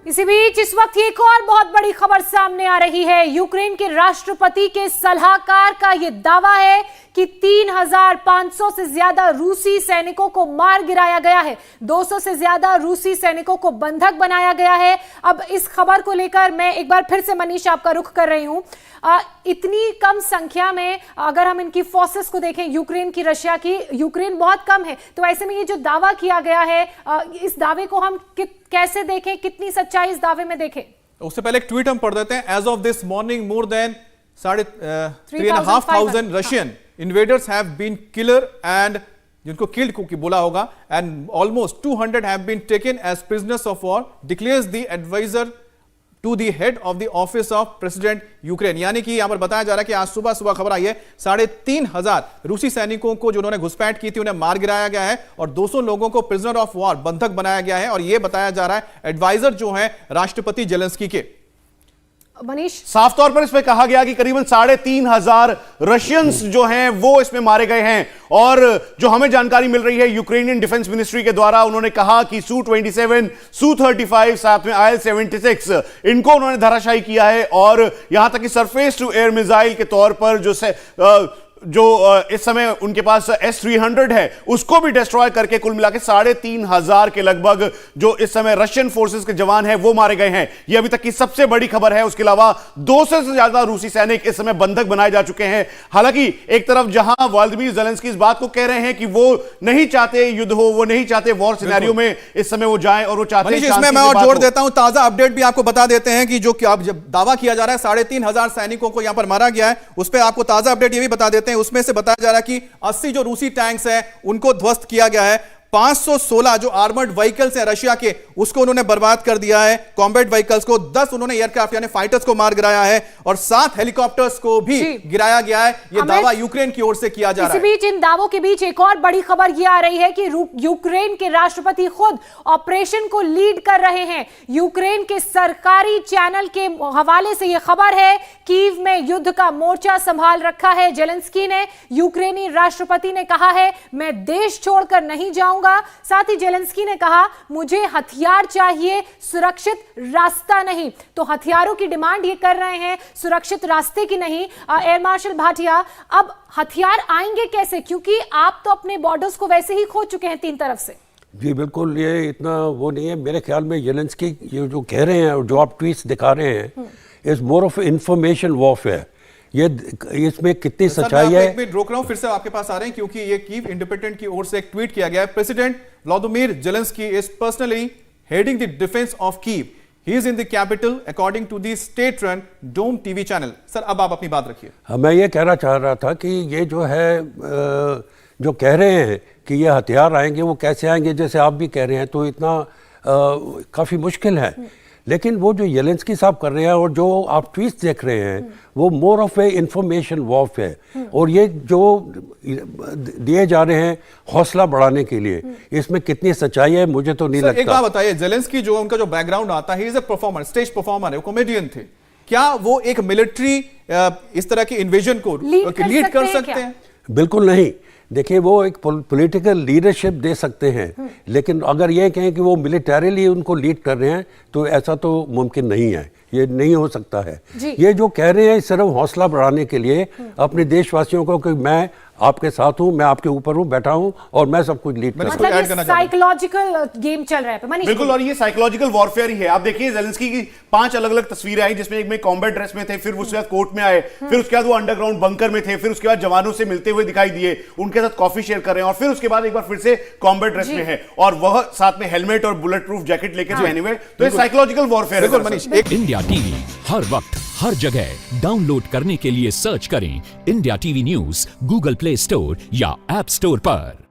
इसी बीच इस वक्त एक और बहुत बड़ी खबर सामने आ रही है। यूक्रेन के राष्ट्रपति के सलाहकार का यह दावा है कि 3,500 से ज्यादा रूसी सैनिकों को मार गिराया गया है, 200 से ज्यादा रूसी सैनिकों को बंधक बनाया गया है। अब इस खबर को लेकर मैं एक बार फिर से मनीष आपका रुख कर रही हूं। इतनी कम संख्या में अगर हम इनकी फोर्सेस को देखें, यूक्रेन की, रशिया की, यूक्रेन बहुत कम है, तो ऐसे में ये जो दावा किया गया है, इस दावे को हम कैसे देखें, कितनी सच्चाई इस दावे में देखें? उससे पहले एक ट्वीट हम पढ़ देते हैं। As of this morning more than 3,500 Russian invaders have been killer and जिनको किल्ड को बोला होगा, and almost 200 have been taken as prisoners of war, declares the adviser to the head of the office of president Ukraine. यानी कि यहां पर बताया जा रहा है कि आज सुबह खबर आई है 3,500 रूसी सैनिकों को जो उन्होंने घुसपैठ की थी उन्हें मार गिराया गया है और 200 लोगों को प्रिजनर ऑफ वॉर, बंधक बनाया गया है। और यह बताया जा रहा है एडवाइजर जो है राष्ट्रपति जेलेंस्की के। मनीष, साफ तौर पर इसमें कहा गया कि करीबन 3,500 रशियंस जो हैं वो इसमें मारे गए हैं। और जो हमें जानकारी मिल रही है यूक्रेनियन डिफेंस मिनिस्ट्री के द्वारा, उन्होंने कहा कि Su-27, Su-35 साथ में IL-76 इनको उन्होंने धराशायी किया है। और यहां तक कि सरफेस टू एयर मिसाइल के तौर पर जो इस समय उनके पास S-300 है उसको भी डिस्ट्रॉय करके कुल मिला के 3,500 के लगभग जो इस समय रशियन फोर्सेस के जवान हैं वो मारे गए हैं। यह अभी तक की सबसे बड़ी खबर है। उसके अलावा 200 से ज्यादा रूसी सैनिक इस समय बंधक बनाए जा चुके हैं। हालांकि एक तरफ जहां व्लादिमीर ज़ेलेंस्की इस बात को कह रहे हैं कि वो नहीं चाहते युद्ध हो, वो नहीं चाहते वॉर सिनेरियो में इस समय वो जाएं, और वो चाहते हैं इसमें मैं और जोड़ देता हूं, ताजा अपडेट भी आपको बता देते हैं कि जो अब जब दावा किया जा रहा है 3,500 सैनिकों को यहां पर मारा गया है, उस पर आपको ताजा अपडेट ये भी बता देते हैं। उसमें से बताया जा रहा है कि 80 जो रूसी टैंक्स हैं उनको ध्वस्त किया गया है, 516 जो आर्मर्ड व्हीकल्स हैं रशिया के उसको उन्होंने बर्बाद कर दिया है, कॉम्बैट व्हीकल्स को, 10 उन्होंने एयरक्राफ्ट यानी फाइटर्स को मार गिराया है और 7 हेलीकॉप्टर्स को भी गिराया गया है। यह दावा यूक्रेन की ओर से किया जा रहा है। इसी बीच इन दावों के बीच एक और बड़ी खबर यह आ रही है कि यूक्रेन के राष्ट्रपति खुद ऑपरेशन को लीड कर रहे हैं। यूक्रेन के सरकारी चैनल के हवाले से यह खबर है, कीव में युद्ध का मोर्चा संभाल रखा है जेलेंस्की ने। यूक्रेनी राष्ट्रपति ने कहा है मैं देश छोड़कर नहीं जाऊंगा। साथ ही जेलेंस्की ने कहा मुझे हथियार चाहिए, सुरक्षित रास्ता नहीं। तो हथियारों की डिमांड ये कर रहे हैं, सुरक्षित रास्ते की नहीं। एयर मार्शल भाटिया, अब हथियार आएंगे कैसे, क्योंकि आप तो अपने बॉर्डर्स को वैसे ही खो चुके हैं 3 तरफ से। जी बिल्कुल, ये इतना वो नहीं है मेरे ख्याल में। जेलेंस्की ये जो कह रहे हैं और जो आप ट्वीट्स दिखा रहे हैं is more of information warfare. ये इसमें कितनी सच्चाई है। एक मिनट रोक रहा हूं, फिर से आपके पास आ रहे हैं क्योंकि ये कीव इंडिपेंडेंट की ओर से एक ट्वीट किया गया है। President Vladimir Zelensky is personally heading the defence of Kyiv, he is in the capital according to the state run Dom TV channel. Sir अब आप अपनी बात रखिए। मैं ये कहना चाह रहा था कि ये जो है जो कह रहे हैं कि ये हथियार आएंगे, वो कैसे आएंगे जैसे आप भी कह रहे हैं, तो इतना काफ़ी मुश्किल है। लेकिन वो जो जेलेंस्की साहब कर रहे हैं और जो आप ट्वीट्स देख रहे हैं वो more of A information warfare, और ये जो दिए जा रहे हैं हौसला बढ़ाने के लिए, इसमें कितनी सच्चाई है मुझे तो नहीं लगता। एक बात बताइए, जेलेंस्की जो उनका जो बैकग्राउंड आता है, he is a performer, stage performer है, वो कॉमेडियन थे। क्या वो एक मिलिट्री इस तरह की इन्वेजन को लीड कर सकते हैं? बिल्कुल नहीं। देखिए वो एक पॉलिटिकल लीडरशिप दे सकते हैं, लेकिन अगर ये कहें कि वो मिलिटरीली उनको लीड कर रहे हैं तो ऐसा तो मुमकिन नहीं है, ये नहीं हो सकता है। ये जो कह रहे हैं सिर्फ हौसला बढ़ाने के लिए अपने देशवासियों को कि मैं आपके साथ हूं, मैं आपके ऊपर हूं, बैठा हूं और मैं सब कुछ लीड कर सकता हूं। मतलब साइकोलॉजिकल गेम चल रहा है। बिल्कुल, और ये साइकोलॉजिकल वॉरफेयर ही है। आप देखिए जेलेंस्की की 5 अलग अलग तस्वीरें आई, जिसमें एक में कॉम्बैट ड्रेस में थे, फिर उसके बाद कोर्ट में आए, फिर उसके बाद वो अंडरग्राउंड बंकर में थे, फिर उसके बाद जवानों से मिलते हुए दिखाई दिए, उनके साथ कॉफी शेयर कर रहे हैं, और फिर उसके बाद एक बार फिर से कॉम्बैट ड्रेस में है और वह साथ में हेलमेट और बुलेट प्रूफ जैकेट लेकर पहने हुए। तो ये साइकोलॉजिकल वॉरफेयर है। मनीष, इंडिया टीवी हर वक्त हर जगह डाउनलोड करने के लिए सर्च करें India TV news Google play store या ऐप स्टोर पर।